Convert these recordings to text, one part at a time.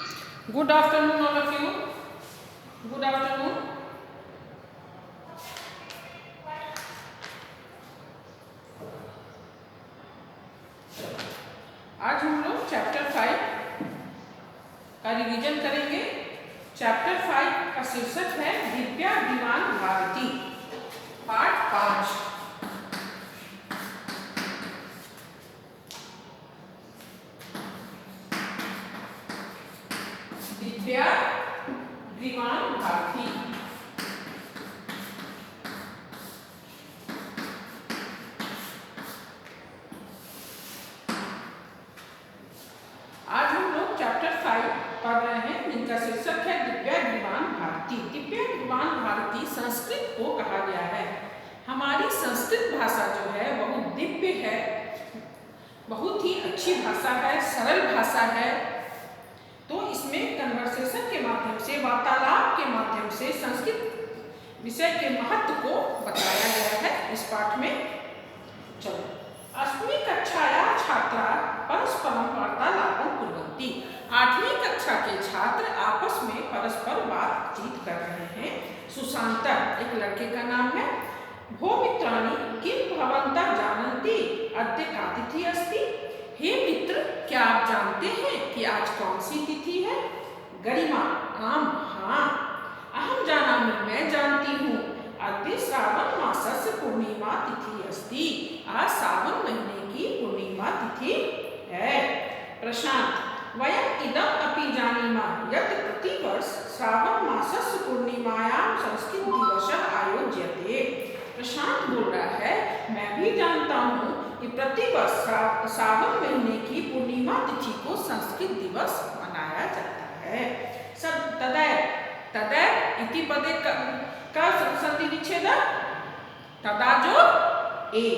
Good afternoon, all of you. Good afternoon. आज हम लोग चैप्टर 5 का रिवीजन करेंगे। चैप्टर 5 का शीर्षक है दिव्या दीवान भारती, पार्ट 5। दिव्या दीवान भारती। आज हम लोग चैप्टर 5 पढ़ रहे हैं, जिनका शीर्षक है दिव्या दीवान भारती। दिव्या दीवान भारती संस्कृत को कहा गया है। हमारी संस्कृत भाषा जो है बहुत दिव्य है, बहुत ही अच्छी भाषा है, सरल भाषा है। तो इसमें कन्वर्सेशन के माध्यम से, वार्तालाप के माध्यम से संस्कृत विषय के महत्व को बताया गया है इस पाठ में। चलो, 8वीं कक्षाया छात्रा परस्परम वार्तालापं कुर्वन्ति। 8वीं कक्षा के छात्र आपस में परस्पर बातचीत कर रहे हैं। सुशांत एक लड़के का नाम है। भो मित्राणि किं भवन्तः जानन्ति अद्य का तिथि अस्ति। हे मित्र, क्या आप जानते हैं कि आज कौन सी तिथि है। गरिमा आम हाँ। अहम जानामि मैं जानती हूँ। अद्य श्रावण मासस्य पूर्णिमा तिथि अस्ति। आज सावन महीने की पूर्णिमा तिथि है। प्रशांत वयम् इदम् अपि जानीमः यत् प्रतिवर्ष श्रावण मासस्य पूर्णिमायां संस्कृत दिवसः आयोज्यते। प्रशांत बोल रहा है, मैं भी जानता हूँ कि प्रतिवर्ष सावन महीने की पूर्णिमा तिथि को संस्कृत दिवस मनाया जाता है। सब तदैव इति पदे का संधि विच्छेद तदा जो ए,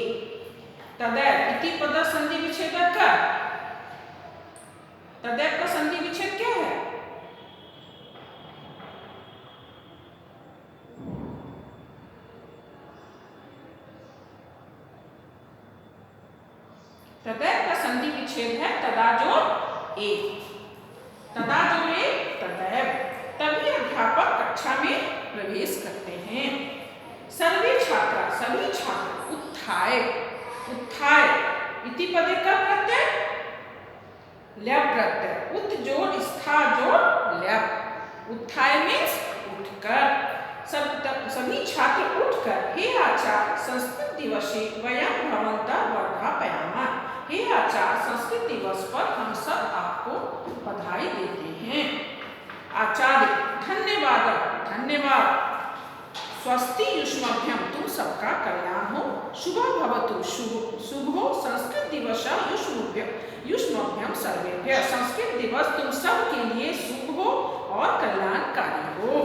तदैव इति पद संधि विच्छेद का, तदैव का संधि विच्छेद क्या है। तदैव का संधि विच्छेद है तदा जो ए, तदा जो ए तदैव। तभी अध्यापक कक्षा में प्रवेश करते हैं। सर्वे छात्रा सभी छात्र उत्थाय, उत्थाय इति पदे का प्रत्यय ल्यप प्रत्यय, उत जोड़ स्था जोड़ ल्यप। उत्थाय मीन्स उठकर। सभी छात्र उठकर हे आचार्य संस्कृत दिवसे वयं भवन्तः वर्धापयामः। हे आचार्य संस्कृत दिवस पर हम सब आपको बधाई देते हैं। आचार्य धन्यवाद, धन्यवाद। स्वस्ति युष्मभ्यम तुम सबका कल्याण हो। शुभ भवतु शुभ हो। संस्कृत दिवस युष्मभ्यम सर्वेभ्यः। संस्कृत दिवस तुम सब के लिए शुभ हो और कल्याणकारी हो।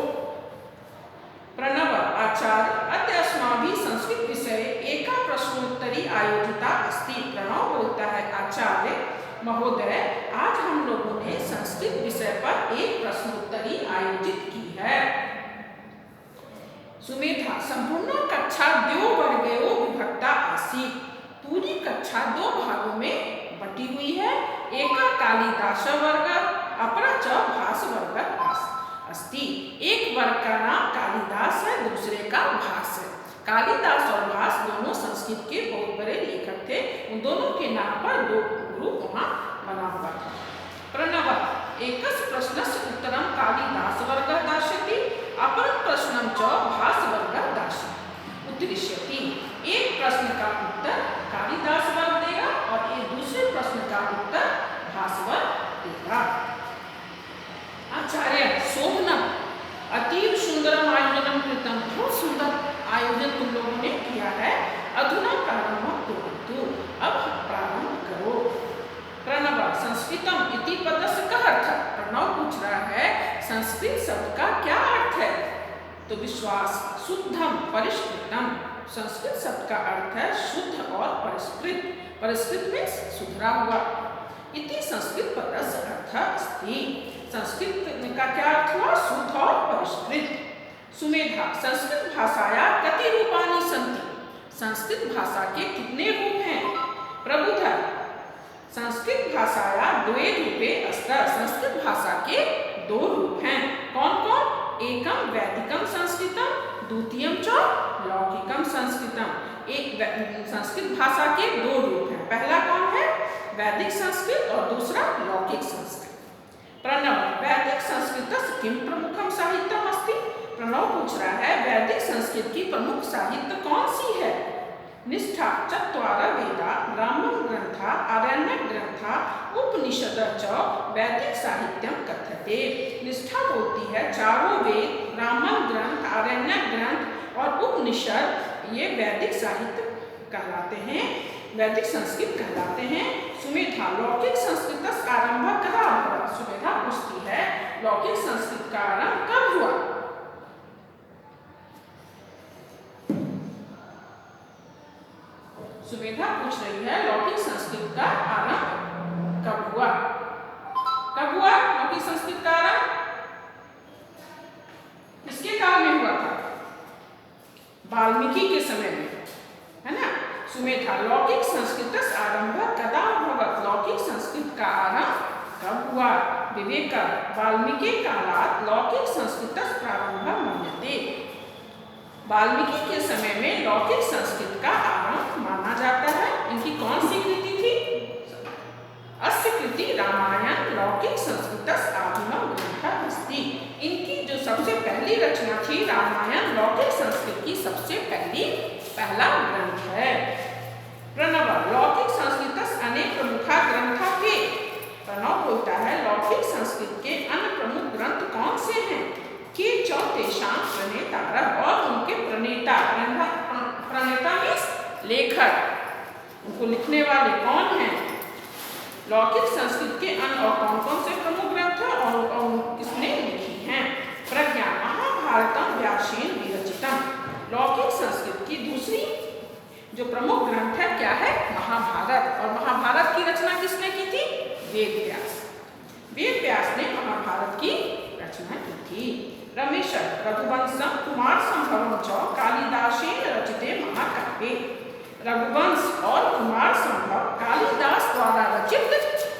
प्रणव आचार्य अद्य अस्माभिः संस्कृत विषये एका प्रश्नोत्तरी आयोजिता अस्ति। प्रणव बोलता है, आचार्य महोदय आज हम लोगों ने संस्कृत विषय पर एक प्रश्नोत्तरी आयोजित की है। सुमेधा संपूर्ण कक्षा 2 वर्गों विभक्ता आसीत्। पूरी कक्षा 2 भागों में बटी हुई है। एका कालिदास वर्ग अपरा च भास वर्ग अस्ति। एक वर्ग का नाम कालिदास है, दूसरे का भास है। कालिदास और भास दोनों संस्कृत के बहुत बड़े लेखक थे। उन दोनों के नाम पर 2 ग्रुप वहाँ बना हुआ था। प्रणव एकस्य प्रश्नस्य उत्तरं कालिदास वर्गः दास्यति, अपरं प्रश्नं च भास वर्गः दास्यति उत्तरिष्यति। एक प्रश्न का उत्तर कालिदास वर्ग देगा और एक दूसरे प्रश्न का उत्तर भास वर्ग देगा। आचार्य शोभनम अतीव सुंदरम आयोजनम कृतम। बहुत सुंदर आयोजन तुम लोगों ने किया है। अधुना प्रारंभं कुर्वन्तु। अब प्रारंभ करो। प्रणव संस्कृतम इति पदस्य कः अर्थः। प्रणव पूछ रहा है संस्कृत शब्द का क्या अर्थ है। तो विश्वास शुद्धम परिष्कृतम। संस्कृत शब्द का अर्थ है शुद्ध और परिष्कृत। परिष्कृत में सुधरा हुआ। इति संस्कृत पदस्य अर्थः अस्ति। संस्कृत का क्या अर्थ हुआ, शुद्ध और परिष्कृत। सुमेधा संस्कृत भाषाया कति रूपाणि सन्ति। संस्कृत भाषा के कितने रूप हैं। प्रबुद्ध संस्कृत भाषाया 2 रूपे अस्त। संस्कृत भाषा के दो रूप हैं। कौन कौन? एकम वैदिकम संस्कृतम, द्वितीयम च लौकिकम संस्कृतम। एक संस्कृत भाषा के दो रूप हैं। पहला कौन है? वैदिक संस्कृत और दूसरा लौकिक संस्कृत। प्रणव वैदिक संस्कृत किम प्रमुखम साहित्यम अस्ति। प्रणव पूछ रहा है वैदिक संस्कृत की प्रमुख साहित्य कौन सी है? निष्ठा चत्वार वेदा ब्राह्मण ग्रंथा आरण्यक ग्रंथा उपनिषद च वैदिक साहित्यम कथ्यते। निष्ठा बोलती है चारों वेद, ब्राह्मण ग्रंथ, आरण्यक ग्रंथ और उपनिषद ये वैदिक साहित्य कहलाते हैं, वैदिक संस्कृत कहलाते हैं। सुमेधा लौकिक संस्कृत आरंभ कदा हुआ। सुमेधा पूछती है लौकिक संस्कृत का आरंभ कब हुआ? सुमेधा पूछ रही है लौकिक संस्कृत का आरंभ कब हुआ? कब हुआ लौकिक संस्कृत का आरंभ? किसके काल में हुआ था? वाल्मीकि के समय में, है ना। सुमेधा लौकिक संस्कृत आरंभ कदा भवत्। लौकिक संस्कृत का आरंभ कब हुआ? विवेक वाल्मीकि कालात् लौकिक संस्कृत प्रारंभ मन्यते। वाल्मीकि के समय में लौकिक संस्कृत का आरंभ माना जाता है। इनकी कौन सी कृति थी? अस्य कृति रामायण लौकिक संस्कृत आदिमम ग्रंथ अस्ति। इनकी जो सबसे पहली रचना थी रामायण लौकिक संस्कृत की सबसे पहला ग्रंथ है। प्रणव लौकिक संस्कृत अनेक प्रमुख ग्रंथ थे। प्रणव बोलता है लौकिक संस्कृत के अन्य प्रमुख ग्रंथ कौन से हैं? के चौतेषां प्रणेता और उनके प्रणेता, प्रणेता मीन्स लेखक, उनको लिखने वाले कौन हैं? लौकिक संस्कृत के अन्य और कौन कौन से प्रमुख ग्रंथ हैं और किसने लिखी हैं? प्रज्ञा महाभारतम व्यासेन विरचितम। लौकिक संस्कृत की दूसरी जो प्रमुख ग्रंथ है क्या है? महाभारत। और महाभारत की रचना किसने की थी? वेद व्यास। वेद व्यास ने महाभारत की रचना की थी। रमेश रघुवंशम कुमार संभवम च कालिदासेन रचिते महाकाव्ये। रघुवंश और कुमार संभव कालिदास द्वारा रचित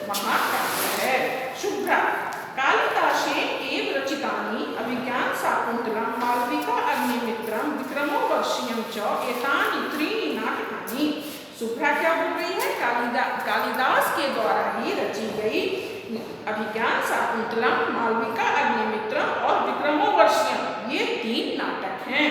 महाकाव्य है। शुभ्रा कालिदासेन एव रचितानि अभिज्ञान शाकुंतलम मालविका अग्निमित्रम विक्रमो वर्षीयम च एतानि त्रीणि नाटकानि। शुभ्रा क्या बोल रही है? कालिदास के द्वारा ही रची गई अभिज्ञान शाकुंतलम, मालविका अग्निमित्रम और विक्रमोवर्षीयम ये तीन नाटक हैं।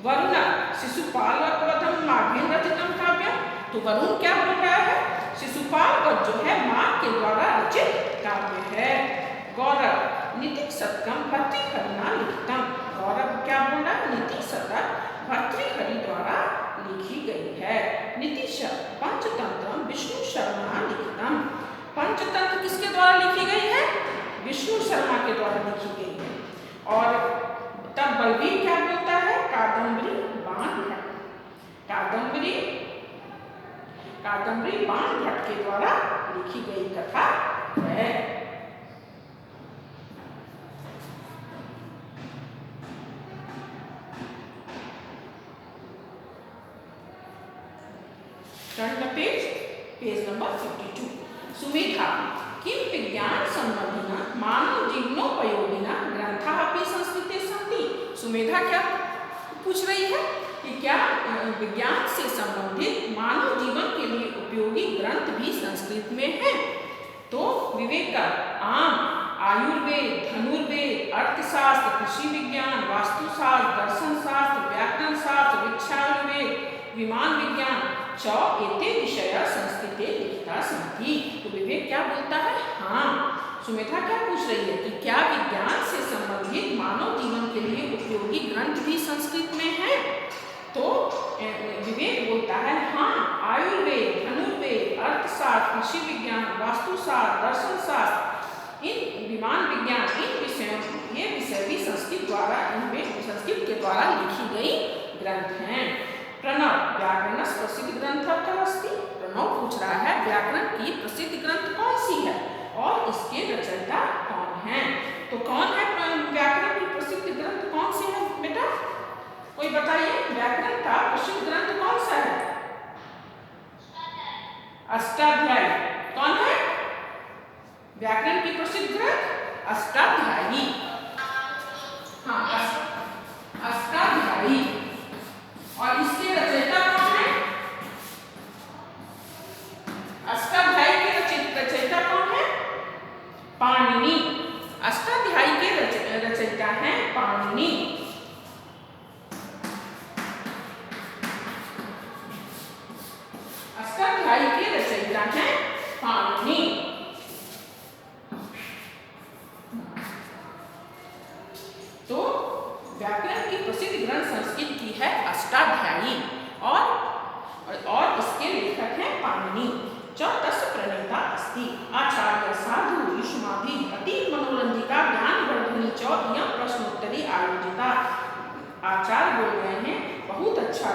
वरुण शिशुपाल वधम माघेन रचितम काव्यम। तो वरुण क्या बोल रहा है? शिशुपाल वध जो है माघ के द्वारा रचित काव्य है। गौरव नीति शतकम भर्तृहरिना लिखितम। गौरव क्या बोल रहा है? नीति शतक भर्तृहरि द्वारा लिखी गई है। नीतिश पंचतंत्रम विष्णु शर्मा लिखितम। पंचतंत्र किसके द्वारा लिखी गई है? विष्णु शर्मा के द्वारा लिखी गई है। और तब बलवीर क्या बोलता है? कादम्बरी बाण भट्ट। कादम्बरी बाण भट्ट के द्वारा लिखी गई कथा है। Turn the page number 52। सुमेधा किम विज्ञान संबंधिना मानव जीवनोपयोगिना ग्रंथा अपि संस्कृते सन्ति। सुमेधा क्या पूछ रही है कि क्या विज्ञान से संबंधित मानव जीवन के लिए उपयोगी ग्रंथ भी संस्कृत में हैं? तो विवेक का आम, आयुर्वेद, धनुर्वेद, अर्थशास्त्र, कृषि विज्ञान, वास्तुशास्त्र, दर्शन शास्त्र, व्याकरण शास्त्र, वृक्षायुर्वेद, विमान विज्ञान च एते विषय संस्कृते लिखिता सन्ति। तो विवेक क्या बोलता है? हाँ। सुमेधा क्या पूछ रही है कि क्या विज्ञान से संबंधित मानव जीवन के लिए उपयोगी ग्रंथ भी संस्कृत में हैं? तो विवेक बोलता है हाँ, आयुर्वेद, धनुर्वेद, अर्थशास्त्र, कृषि विज्ञान, वास्तुशास्त्र, दर्शन शास्त्र, इन विमान विज्ञान, इन विषयों ये विषय भी संस्कृत के द्वारा लिखी गई ग्रंथ हैं। प्रणव व्याकरण प्रसिद्ध ग्रंथ का अस्ति। प्रणव पूछ रहा है व्याकरण की प्रसिद्ध ग्रंथ कौन सी है और इसके रचयिता कौन हैं? तो कौन है व्याकरण की प्रसिद्ध ग्रंथ कौन सी है बेटा? कोई बताइए व्याकरण का प्रसिद्ध ग्रंथ कौन सा है? अष्टाध्यायी। कौन है व्याकरण की प्रसिद्ध ग्रंथ? अष्टाध्यायी। हाँ, अष्टाध्यायी। और इसके रचयिता कौन है? अष्टाध्यायी के रचयिता कौन है? पाणिनि। अष्टाध्यायी के रचयिता हैं पाणिनि। अष्टाध्यायी के रचयिता हैं पाणिनि। तो व्याकरण की प्रसिद्ध ग्रंथ संस्कृत की है अष्टाध्यायी और इसके लेखक हैं पाणिनि। च तस्य प्रणेता अस्ति आचार्य साधु युष्माभि अति मनोरंजिका ज्ञानवर्धिनी च इयं प्रश्नोत्तरी आयोजिता। आचार्य बोल रहे हैं बहुत अच्छा,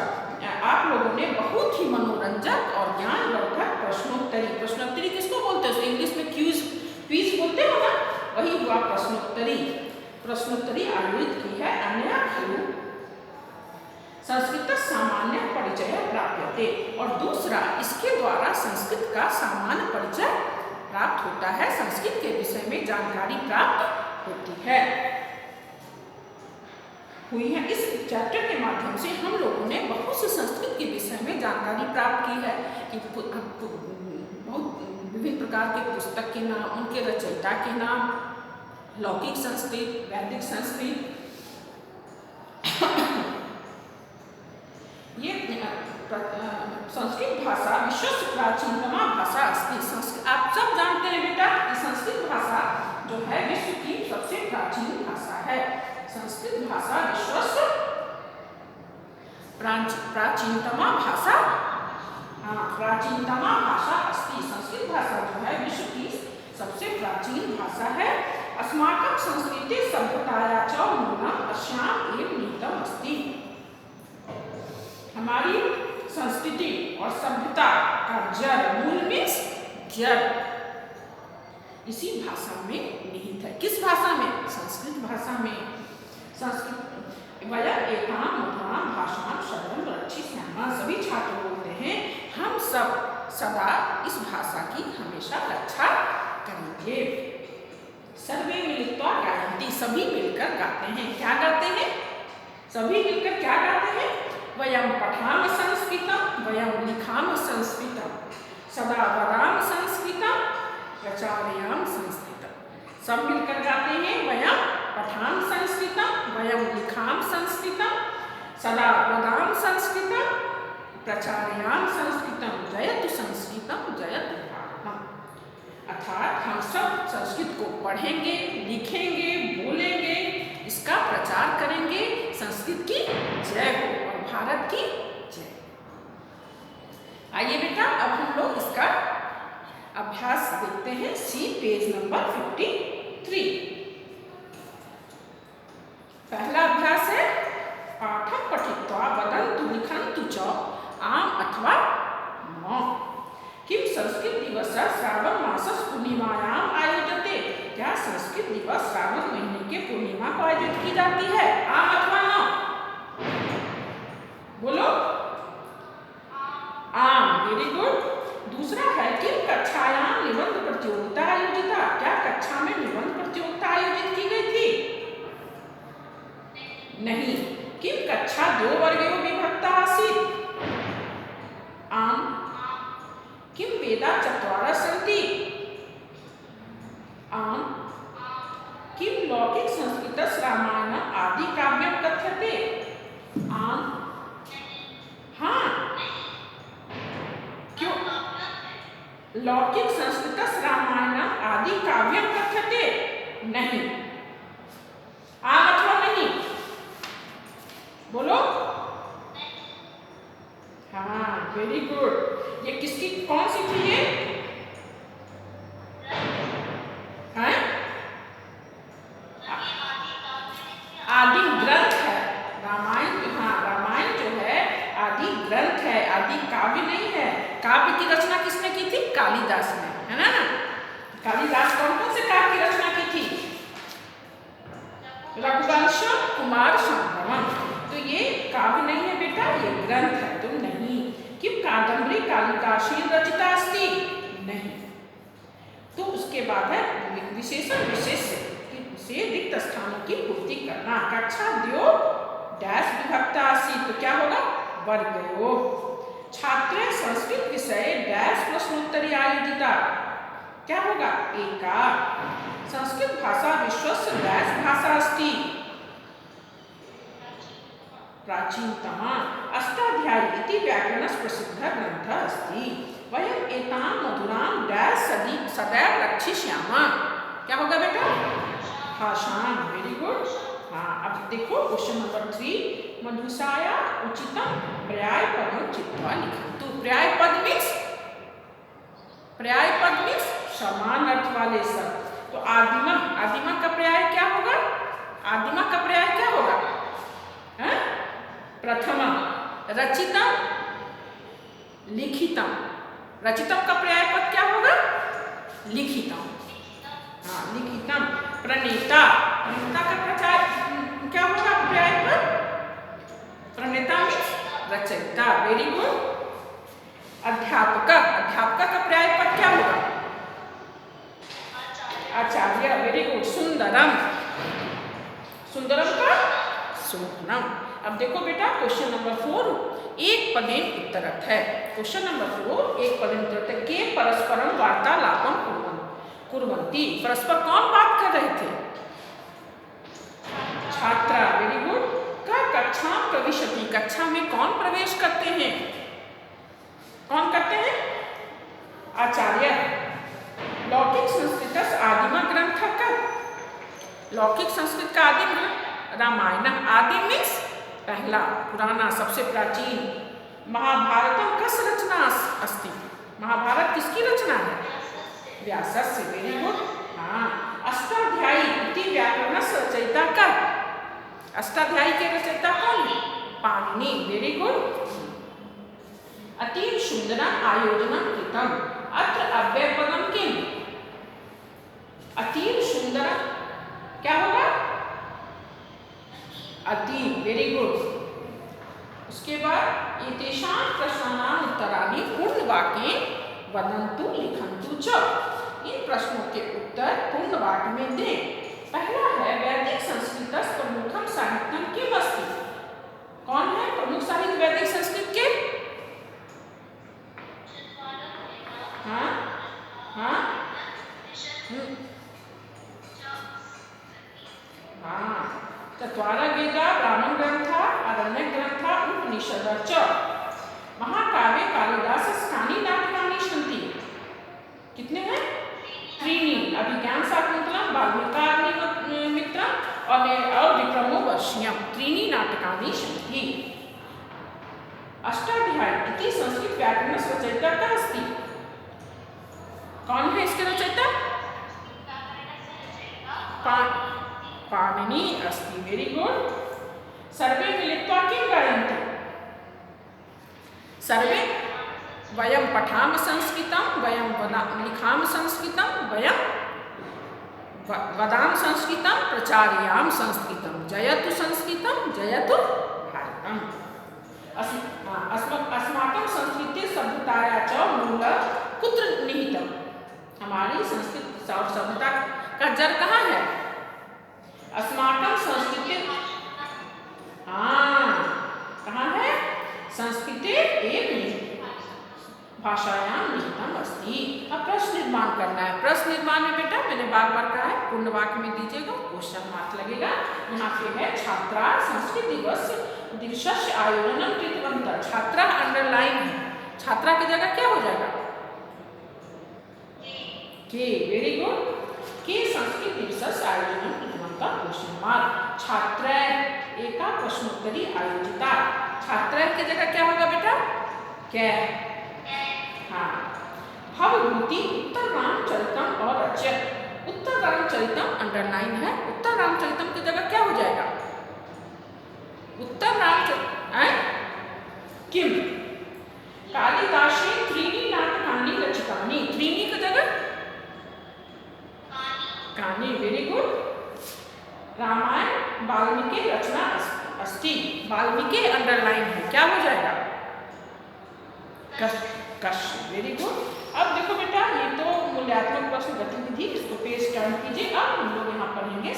आप लोगों ने बहुत ही मनोरंजक और ज्ञानवर्धक प्रश्नोत्तरी किसको बोलते हैं? इंग्लिश में क्विज बोलते हो ना, वही हुआ प्रश्नोत्तरी आयोजित की है। अन्य खलु संस्कृत सामान्य परिचय प्राप्यते। और दूसरा, इसके द्वारा संस्कृत का सामान्य परिचय प्राप्त होता है, संस्कृत के विषय में जानकारी प्राप्त होती है हुई है। इस चैप्टर के माध्यम से हम लोगों ने बहुत से संस्कृत के विषय में जानकारी प्राप्त की है कि बहुत विभिन्न प्रकार के पुस्तक के नाम, उनके रचयिता के नाम, लौकिक संस्कृत, वैदिक संस्कृत, ये संस्कृत भाषा विश्व प्राचीनतमा भाषा अस्ति। आप सब जानते हैं बेटा कि संस्कृत भाषा जो है विश्व की सबसे प्राचीन भाषा है। संस्कृत भाषा विश्व प्राचीनतमा भाषा, प्राचीनतमा भाषा अस्ति। संस्कृत भाषा जो है विश्व की सबसे प्राचीन भाषा है। अस्माकं संस्कृते सभ्यताया च मूलम् अस्याम् एव निहितम् अस्ति। हमारी संस्कृति और सभ्यता का जड़, मूल मीन्स जड़, इसी भाषा में निहित है। किस भाषा में? संस्कृत भाषा में। संस्कृत वयम् एतां मधुरां भाषां शरणं रक्षिष्यामः। सभी छात्र बोलते हैं हम सब सदा इस भाषा की हमेशा रक्षा करेंगे। सर्वे मिलित्वा गायन्ति, सभी मिलकर गाते हैं। क्या गाते हैं? सभी मिलकर क्या गाते हैं? वयं पठाम संस्कृतं वयं लिखाम संस्कृतं सदा वदाम संस्कृतं प्रचारयाम संस्कृतं। सब मिलकर गाते हैं वयं पठाम संस्कृतं वयं लिखाम संस्कृतं सदा वदाम संस्कृतं प्रचारयाम संस्कृतं जयतु संस्कृतं जयतु भारतम्। अर्थात हम सब संस्कृत को पढ़ेंगे, लिखेंगे, बोलेंगे, इसका प्रचार करेंगे, संस्कृत की जय हो और भारत की जय। आइए बेटा अब हम लोग इसका अभ्यास देखते हैं। सी पेज नंबर 53। पहला अभ्यास है पाठं पठित्वा वदन्तु लिखन्तु च आम अथवा न। किम संस्कृत दिवस श्रावण मासस् पूर्णिमायाम आयोज्यते। क्या संस्कृत दिवस श्रावण महीने के पूर्णिमा को आयोजित की जाती है? आम अथवा न? बोलो। आम। Very good. दूसरा है किम कक्षायाम निबंध प्रतियोगिता आयोजिता। क्या कक्षा में निबंध प्रतियोगिता आयोजित की गई थी? नहीं। किम कक्षा 2 वर्गयों विभक्ता आसीत्। आम। किम वेदा 4 सन्ति। आम। किम लौकिक संस्कृतस् रामायणम् आदि काव्यं कथ्यते। आम। हाँ। क्यों? लौकिक संस्कृतस् रामायणम् आदि काव्यं कथ्यते। नहीं। आम अथवा नहीं? बोलो। हाँ, वेरी गुड। ये किसकी कौन सी थी ये? हैं? आदि ग्रंथ है रामायण। हाँ, रामायण जो है आदि ग्रंथ है, आदि काव्य नहीं है। काव्य की रचना किसने की थी? कालिदास ने, है ना? कालिदास कौन कौन से काव्य की रचना की थी? रघुवंशम, कुमार संभवम। तो ये काव्य नहीं है बेटा, ये ग्रंथ है। तुम नहीं। किम कादम्बरी कालिदासेन रचिता अस्ति। नहीं। तो उसके बाद है विशेषण विशेष्य। से रिक्त स्थानों की पूर्ति करना। कक्षा द्यो डैश विभक्ता सी, तो क्या होगा वर्गयो। छात्र संस्कृत विषय डैश प्रश्नोत्तरी आयोजिता, क्या होगा एका। संस्कृत भाषा विश्वस्य डैश भाषा अस्ति, प्राचीनतमा। अष्टाध्यायी इति व्याकरणस्य प्रसिद्धः ग्रन्थः अस्ति। वयम् एतां मधुरां डैश सदैव रक्षिष्यामः, क्या होगा बेटा भाषां। Very good. हाँ, अब देखो क्वेश्चन नंबर 3, मधुसाया उचितं पर्यायपदं चित्वा लिखन्तु। पर्यायपद मीन्स समान अर्थ वाले शब्द। तो आदिमा का पर्याय क्या होगा? आदिमा का पर्याय क्या होगा? प्रथमम। रचितम लिखितम। रचितम का पर्याय पद क्या होगा? लिखितम। हाँ, लिखितम। प्रणेता, प्रणेता का पर्याय क्या होगा? पर्याय पद प्रणेता मीन्स रचयिता। Very good. अध्यापक, अध्यापक का पर्याय पद क्या होगा? आचार्य। Very good. सुंदरम, सुंदरम का सुंदरम। अब देखो बेटा क्वेश्चन नंबर 4, एक पदेन उत्तरत है। क्वेश्चन नंबर 4 एक पदेन उत्तरत है। के परस्परम वार्तालापम कुर्वन्ति। परस्पर कौन बात कर रहे थे? छात्रा। Very good. का कक्षा प्रविशति, कक्षा में कौन प्रवेश करते हैं? कौन करते हैं? आचार्य। लौकिक संस्कृत आदिम ग्रंथ का, लौकिक संस्कृत का आदिम ग्रंथ रामायण। आदिम मीन्स पहला, पुराना, सबसे प्राचीन। महाभारतम कस रचना अस्ति, महाभारत किसकी रचना है? व्यासस्य। Very good. हाँ, अष्टाध्यायी इति व्याकरणस्य रचयिता का, अष्टाध्यायी के रचयिता कौन? पाणिनि। Very good. अतीव सुंदरम आयोजनम कृतम। अत्र अव्ययपदम किम? अतीव सुंदरम क्या होगा? अतीव। Very good. उसके बाद एतेषां प्रश्नानां उत्तराणि पूर्ण वाक्येन वदन्तु लिखन्तु च। इन प्रश्नों के उत्तर पूर्ण वाक्य में दें। पहला है वैदिक संस्कृतस्य प्रमुखम साहित्यम किम अस्ति। कौन है प्रमुख साहित्य वैदिक संस्कृत के? हाँ हाँ हाँ, चत्वारः वेदा, ब्राह्मण ग्रंथा, आरण्यक ग्रंथा, उपनिषदः च। महाकाव्ये कालिदासस्य कानि नाटकानि सन्ति? कितने हैं? त्रीणि। अभिज्ञान शाकुंतलम, वाल्मीकिमित्रम और विक्रमोर्वशीयम। त्रीणि नाटकानि सन्ति। अष्टाध्यायी इति संस्कृत व्याकरणस्य रचयिता कः अस्ति? कौन है इसके रचयिता? पाणिनि अस्ति। Very good. सर्वे मिलित्वा किं गायन्ति? सर्वे वयं पठाम संस्कृतं, वयं लिखाम संस्कृतं, वयं वदाम संस्कृतं, प्रचारयाम संस्कृतं। जयतु संस्कृतं, जयतु भारतम्। अस्माकं संस्कृते सभ्यताया च मूलं कुत्र निहितम्। हमारी संस्कृत और सभ्यता का जड़ कहाँ है? अस्माकं संस्कृति, हाँ कहाँ है? संस्कृते एव भाषायां निहितम् अस्ति। अब प्रश्न निर्माण करना है। प्रश्न निर्माण में बेटा मैंने बार बार कहा है पूर्ण वाक्य में दीजिएगा, क्वेश्चन मार्क लगेगा। यहाँ पे है छात्रा संस्कृत दिवसस्य आयोजनम कृतवन्तः। छात्रा अंडरलाइन है, छात्रा की जगह क्या हो जाएगा? के। Very good. के संस्कृत दिवसस्य आयोजनम कृतवन्तः क्वेश्चन मार्क। छात्रा एका प्रश्नोत्तरी आयोजिता। छात्रा की जगह क्या होगा बेटा? क्या? हाँ, भवभूति उत्तर रामचरितम और रचयत। उत्तर रामचरितम अंडरलाइन है, उत्तर रामचरितम की जगह क्या हो जाएगा? उत्तर रामचरितम किम कालिदासे त्रीणि नाटकानि रचितानि। त्रीणि की जगह कानि। Very good. रामायण वाल्मीकि रचना अस्ति। वाल्मीकि अंडरलाइन है, क्या हो जाएगा? कश। Very good. अब देखो बेटा ये तो मूल्यांकन प्रश्न गतिविधि, इसको पेज टर्न कीजिए। अब हम लोग यहाँ पढ़ेंगे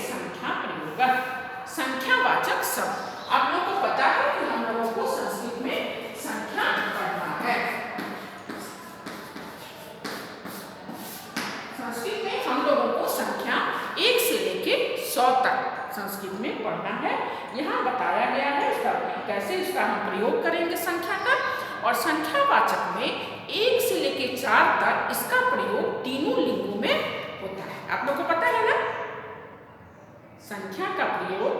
संख्यावाचक शब्द। आप लोगों को पता है कि हम लोगों को संस्कृत में संख्या पढ़ना है। संस्कृत में हम लोगों को संख्या 1 से लेके 100 तक संस्कृत में पढ़ना है। यहाँ बताया गया है कैसे इसका हम प्रयोग करेंगे संख्या का। और संख्यावाचक में 1 से लेके 4 तक इसका प्रयोग तीनों लिंगों में होता है। आप लोगों को पता है ना, संख्या का प्रयोग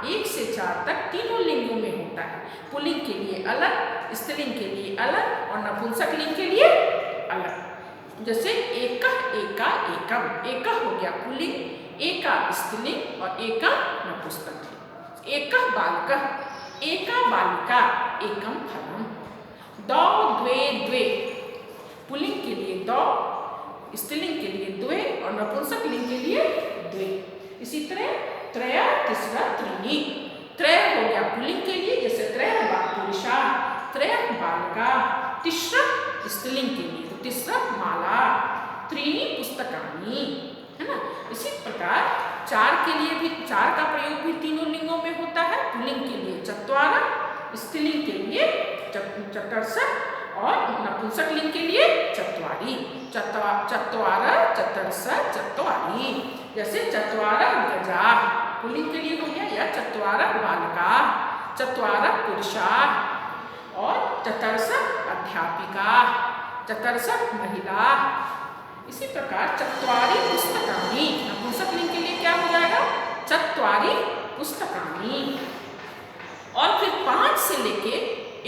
1 से 4 तक तीनों लिंगों में होता है। पुल्लिंग के लिए अलग, स्त्रीलिंग के लिए अलग और नपुंसक लिंग के लिए अलग। जैसे एकः, एका, एकम। एकः हो गया पुल्लिंग, एका स्त्रीलिंग और एका नपुंसक लिंग। एकः बालकः, एका बालिका, एकम फलम। द्वौ द्वे द्वे, पुल्लिंग के लिए दो, स्त्रीलिंग के लिए द्वे और नपुंसक लिंग के लिए द्वे। इसी तरह त्रय, तिस्र, त्रीणि। त्रय हो गया पुल्लिंग के लिए, जैसे त्रय पुरुषा, त्रय बालका। तिस्र स्त्रीलिंग के लिए, तो तिस्र माला। त्रीणि पुस्तकानि, है ना। इसी प्रकार 4 के लिए भी, 4 का प्रयोग भी तीनों लिंगों में होता है। पुल्लिंग के लिए चत्वार, स्त्रीलिंग के लिए चतुर्ष और नपुंसक लिंग के लिए चत्वारि। चत्वार, चतुर्ष, चत्वारि। जैसे चत्वार गजा पुल्लिंग के लिए हो गया, या चत्वार बालका, चत्वार पुरुषा और चतुर्ष अध्यापिका, चतुर्ष महिला। इसी प्रकार चत्वारि पुस्तकानि, नपुंसक लिंग के लिए क्या हो जाएगा, चत्वारि पुस्तकानि। और फिर 5 से लेके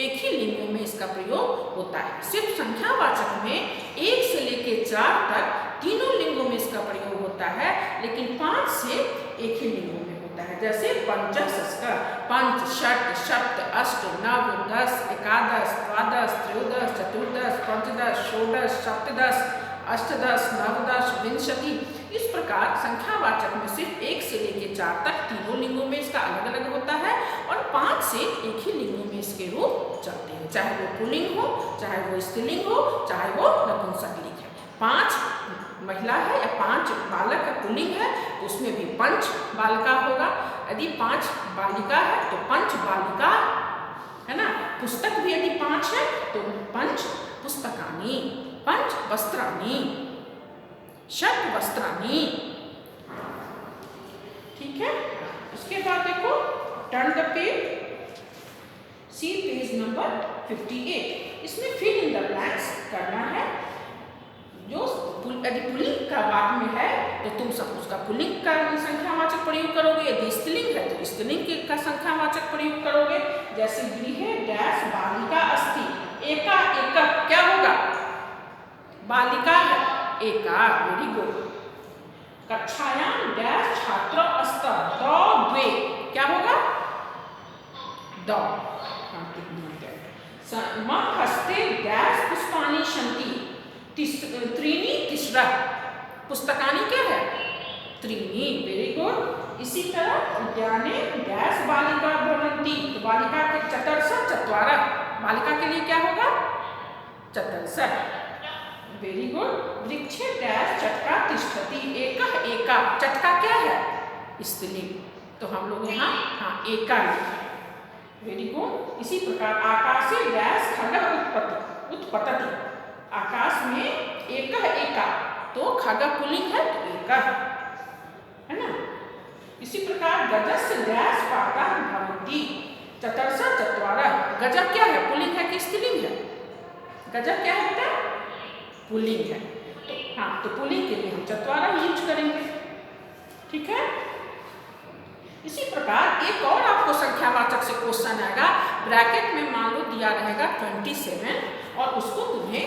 एक ही लिंगों में इसका प्रयोग होता है। सिर्फ संख्यावाचक में 1 से लेके 4 तक तीनों लिंगों में इसका प्रयोग होता है, लेकिन 5 से एक ही लिंगों में होता है। जैसे पंचशस्कर, पंच, षट, सप्त, अष्ट, नव, 10, एकादश, द्वादश, त्रयोदश, चतुर्दश, पंचदश, षोडश, सप्तदश, अष्टदश, नवदश, विंशति। इस प्रकार संख्यावाचक में सिर्फ 1 से लेके 4 तक तीनों लिंगों में इसका अलग अलग होता है, और 5 से एक ही लिंगों में इसके रूप चलते हैं। चाहे वो पुल्लिंग हो, चाहे वो स्त्रीलिंग हो, चाहे वो नपुंसक लिंग है। 5 महिला है या 5 बालक है, पुल्लिंग है, तो उसमें भी पंच बालिका होगा। यदि 5 बालिका है तो पंच बालिका, है ना। पुस्तक भी यदि 5 है तो पंच पुस्तकानि, पंच वस्त्राणि, षट वस्त्राणि। ठीक है। उसके बाद देखो, turn the page, see page number 58। इसमें फिल इन द ब्लैंक्स करना है। जो यदि पुल्लिंग का वाक्य में है तो तुम सब उसका पुल्लिंग का संख्यावाचक प्रयोग करोगे, यदि स्त्रीलिंग है तो स्त्रीलिंग का संख्यावाचक प्रयोग करोगे। जैसे गृहे डैश बालिका अस्ति, एका एकक क्या होगा, बालिका है, एका। Very good. कक्षायां डैश छात्र अस्त, दो द्वे क्या होगा, दो। मम हस्ते डैश पुष्पाणि सन्ति, त्रीणि तिस्र, पुस्तकानि क्या है, त्रीणि। Very good. इसी तरह उद्याने डैश बालिका भवन्ति, तो बालिका के चतुर्ष, चत्वार, बालिका के लिए क्या होगा, चतुर्ष। Very good. वृक्षे डैश चटका तिष्ठति, एकः एका, चटका क्या है, स्त्रीलिंग, तो हम लोग यहाँ एका लिखा है। Very good. इसी प्रकार आकाशे डैश खगः उत्पतति, आकाश में एकः एका, तो खगः पुल्लिंग है तो एकः, है ना। इसी प्रकार गजस्य डैश पाताः भवन्ति, चतुर्ष चत्वार, गजः क्या है, पुल्लिंग है कि स्त्रीलिंग है, गजः क्या है बेटा, पुल्लिंग है। तो पुल्लिंग के लिए हम चत्वार यूज करेंगे। ठीक है। इसी प्रकार एक और आपको संख्यावाचक से क्वेश्चन आएगा, ब्रैकेट में मान लो दिया रहेगा 27 और उसको तुम्हें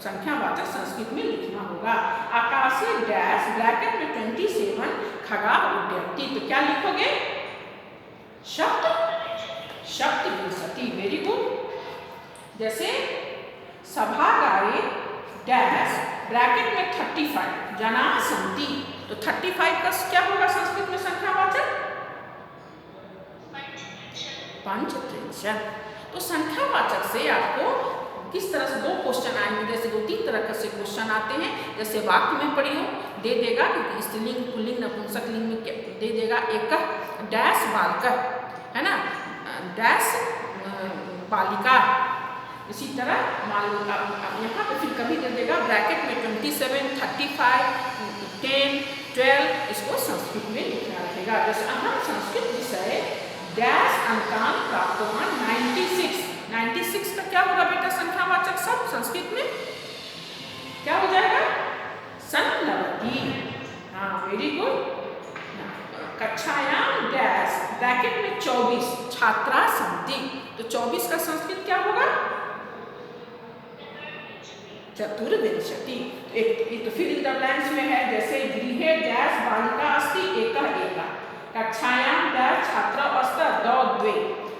संख्यावाचक संस्कृत में लिखना होगा। आकाशे डैश ब्रैकेट में 27 खगा उड्डयन्ति, तो क्या लिखोगे, सप्त विंशति। Very good. जैसे सभागारे डैश ब्रैकेट में 35 जनाः सन्ति, तो 35 का क्या होगा संस्कृत में संख्यावाचक, पंचत्रिंशत्। तो संख्यावाचक से आपको किस तरह से 2 क्वेश्चन आएंगे, जैसे 2-3 तरह से क्वेश्चन आते हैं। जैसे वाक्य में पढ़ी हो, दे देगा, क्योंकि स्त्रीलिंग पुल्लिंग नपुंसक लिंग में दे देगा एक डैश बालक, है ना, डैश बालिका। इसी तरह मान लो यहाँ पे फिर कभी दे देगा ब्रैकेट में 27, 35, 10, 12, इसको संस्कृत में लिखना रहेगा। जैसे हम संस्कृत विषय डैश अंकान प्राप्तवान 96 का क्या होगा बेटा संख्यावाचक शब्द संस्कृत में क्या हो जाएगा? संनवति। हाँ, वेरी गुड। कक्षायाम डैश ब्रैकेट में 24 छात्रा सन्ति, तो 24 का संस्कृत क्या होगा? चतुर्विंशति। एक तो फिर इन द ब्लैंक्स में है, जैसे गृहे डैश बालिका अस्ति एका कक्षायाम डैश छात्रा अस्ति द्वे,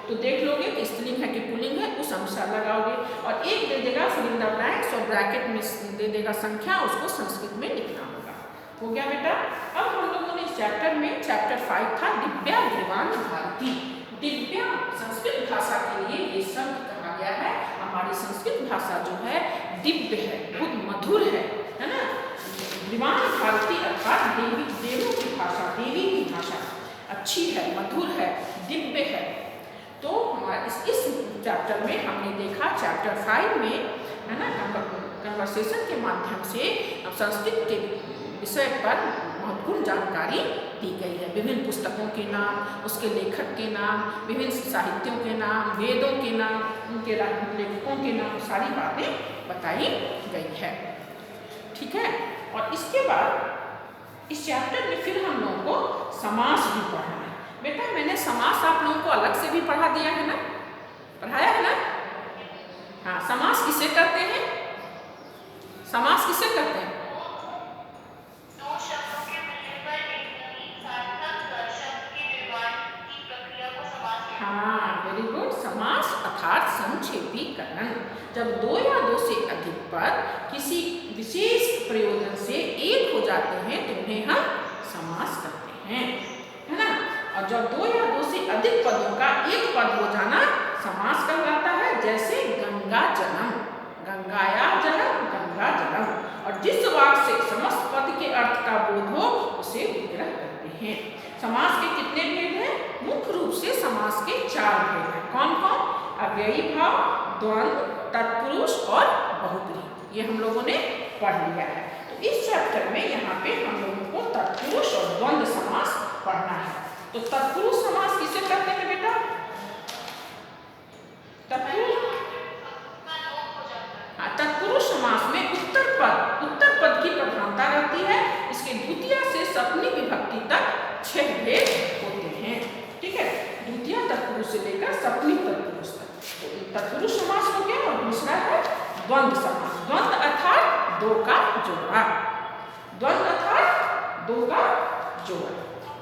तो देख लोगे कि स्त्रीलिंग है कि पुल्लिंग है, उस अनुसार लगाओगे। और एक दे देगा फिर इन द ब्लैंक्स और ब्रैकेट में दे देगा संख्या, उसको संस्कृत में लिखना होगा। हो गया बेटा। अब हम लोगों ने इस चैप्टर में चैप्टर 5 था दिव्याग्रिवान भारती। दिव्या संस्कृत भाषा के लिए ये शब्द कहा गया है। हमारी संस्कृत भाषा जो है दिव्य है, बहुत मधुर है ना। ग्रीवान भारती अर्थात देवी, देवों की भाषा, देवी की भाषा अच्छी है, मधुर है, दिव्य है। तो हमारे इस चैप्टर में हमने देखा चैप्टर 5 में, है ना, कन्वर्सेशन के माध्यम से संस्कृत के विषय पर महत्वपूर्ण जानकारी दी गई है। विभिन्न पुस्तकों के नाम, उसके लेखक के नाम, विभिन्न साहित्यों के नाम, वेदों के नाम, उनके लेखकों के नाम, सारी बातें बताई गई है। ठीक है। और इसके बाद इस चैप्टर में फिर हम लोगों को समास भी पढ़ना है। बेटा मैंने समास आप लोगों को अलग से भी पढ़ा दिया है ना, पढ़ाया है ना। हाँ, समास किसे करते हैं? समास किसे करते हैं? हाँ, वेरी गुड। समास अर्थात संक्षेपीकरण। जब दो या दो से अधिक पद किसी विशेष प्रयोजन से एक हो जाते हैं तो उन्हें हम समास करते हैं, है ना। और जब दो या दो से अधिक पदों का एक पद हो जाना समास कहलाता है। जैसे गंगा जलम, गंगाया जलम, गंगा जलम। और जिस वाक्य से समस्त पद के अर्थ का बोध हो उसे विग्रह करते हैं। समास के कितने भेद हैं? मुख्य रूप से समास के 4 भेद हैं। कौन कौन? अव्ययी भाव, द्वंद्व, तत्पुरुष और बहुब्रीहि। ये हम लोगों ने पढ़ लिया है। तो इस चैप्टर में यहाँ पे हम लोगों को तत्पुरुष और द्वंद्व समास पढ़ना है। तो तत्पुरुष समास किसे कहते हैं बेटा? तत्पुरुष समास में उत्तर पद की प्रधानता रहती है। इसके द्वितीय से सप्तमी विभक्ति तक 6 भेद होते हैं। ठीक है, द्वितीय तत्पुरुष से लेकर सप्तमी तत्पुरुष तक। तो तत्पुरुष समास हो गया। और दूसरा है द्वंद्व समास। द्वंद्व अर्थात दो का जोड़ा, द्वंद्व अर्थात दो का जोड़ा।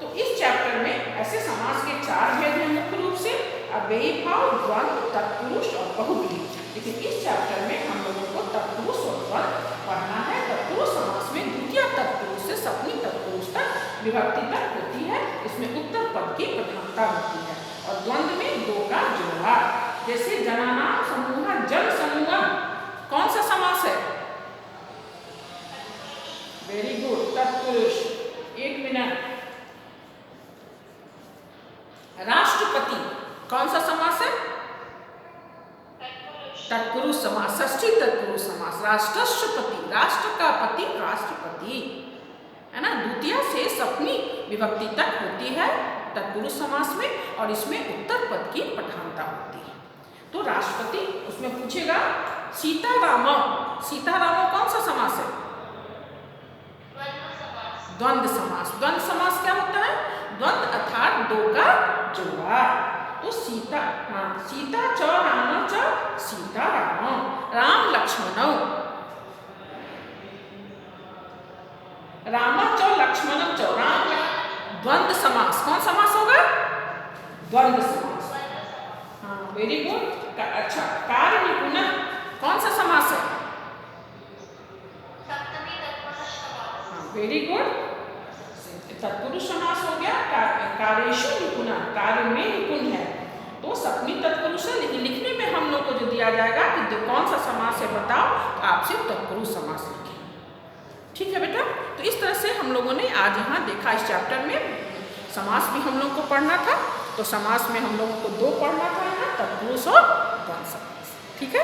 तो इस चैप्टर में ऐसे समास के 4 भेद हैं मुख्य रूप से, अव्ययी भाव, द्वंद्व, तत्पुरुष और बहुब्रीहि। लेकिन इस चैप्टर में हम लोगों को तत्पुरुष और द्वंद्व पढ़ना है। तत्पुरुष समास में द्वितीय तत्पुरुष से सप्तमी तत्पुरुष तक विभक्ति तक होती है। इसमें उत्तर पद की प्रधानता होती है। और द्वंद्व में दो का जोड़ा। जैसे जनानाम समूह, जन समूह, कौन सा समास है? वेरी गुड, तत्पुरुष। 1 मिनट। राष्ट्रपति कौन सा समास है? तत्पुरुष समास, षष्ठी तत्पुरुष समास। राष्ट्रपति, राष्ट्र का पति, राष्ट्रपति, है ना। द्वितीय से सप्तमी विभक्ति तक होती है तत्पुरुष समास में। और इसमें उत्तर पद की प्रधानता होती है। तो राष्ट्रपति, उसमें पूछेगा सीतारामो, सीतारामो कौन सा समास है? द्वंद्व समास। द्वंद्व समास क्या होता है? द्वंद्व अर्थात दो का जोड़ा। तो सीता, हाँ, सीता च राम च सीताराम, राम लक्ष्मणौ, राम च लक्ष्मणं च, राम। द्वंद्व समास। कौन समास होगा? द्वंद्व समास। हाँ, वेरी गुड। अच्छा, कार्य निपुण कौन सा समास है? हाँ, वेरी गुड। तत्पुरुष समास हो गया। कार्येषु निपुण, कार्य में निपुण है, तो सप्तमी तत्पुरुष है। लेकिन लिखने में हम लोग को जो दिया जाएगा कि कौन सा समास है बताओ, तो आपसे तत्पुरुष समास लिखें। ठीक है बेटा। तो तो इस तरह से हम लोगों ने आज यहाँ देखा इस चैप्टर में समास भी हम लोग को पढ़ना था। तो समास में हम लोगों को 2 पढ़ना था यहाँ, तत्पुरुष और द्वंद्व समास। ठीक है।